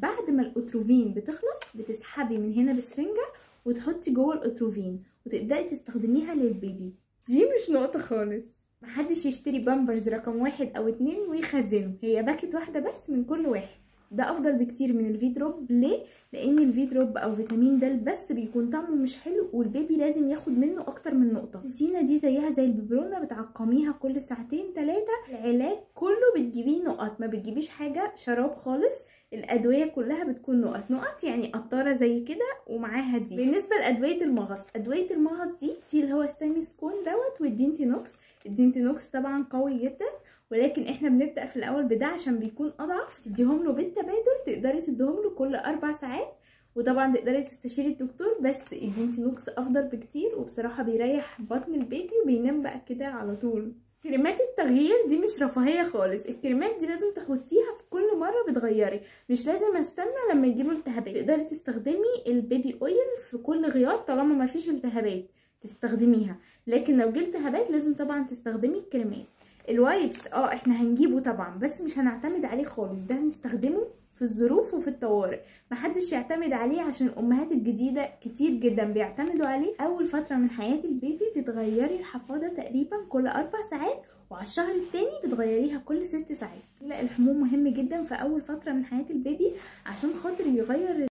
بعد ما الاتروفين بتخلص بتسحبي من هنا بسرنجه وتحطي جوه الاتروفين وتبداي تستخدميها للبيبي. دي مش نقطه خالص. محدش يشتري بامبرز رقم 1 أو 2 ويخزنه، هي باكت واحده بس من كل واحد. ده افضل بكتير من الفي دروب. ليه؟ لان الفي دروب او فيتامين د بس بيكون طعمه مش حلو والبيبي لازم ياخد منه اكتر من نقطه. الزينه دي زيها زي الببرونه، بتعقميها كل ساعتين 3. العلاج كله بتجيبيه نقط، ما بتجيبيش حاجه شراب خالص. الادويه كلها بتكون نقط يعني قطاره زي كده ومعاها دي. بالنسبه لادويه المغص، ادويه المغص دي في اللي هو ستاميسكون والدينتينوكس. الدينتينوكس طبعا قوي جدا، ولكن احنا بنبدا في الاول بده عشان بيكون اضعف. تديهم له بالتبادل، تقدري تديهم له كل 4 ساعات، وطبعا تقدري تستشيري الدكتور. بس الدينتينوكس افضل بكتير وبصراحه بيريح بطن البيبي وبينام بقى كده على طول. كريمات التغيير دي مش رفاهيه خالص. الكريمات دي لازم تحطيها في كل مره بتغيري، مش لازم استنى لما يجيله التهابات. تقدري تستخدمي البيبي اويل في كل غيار طالما ما فيش التهابات تستخدميها، لكن لو جه التهابات لازم طبعا تستخدمي الكريمات. الوايبس احنا هنجيبه طبعا، بس مش هنعتمد عليه خالص. ده هنستخدمه في الظروف وفي الطوارئ، محدش يعتمد عليه عشان الامهات الجديده كتير جدا بيعتمدوا عليه. اول فتره من حياه البيبي بتغيري الحفاضه تقريبا كل 4 ساعات، وعلى الشهر التاني بتغيريها كل 6 ساعات. لا، الحموم مهم جدا في اول فتره من حياه البيبي عشان خاطر يغير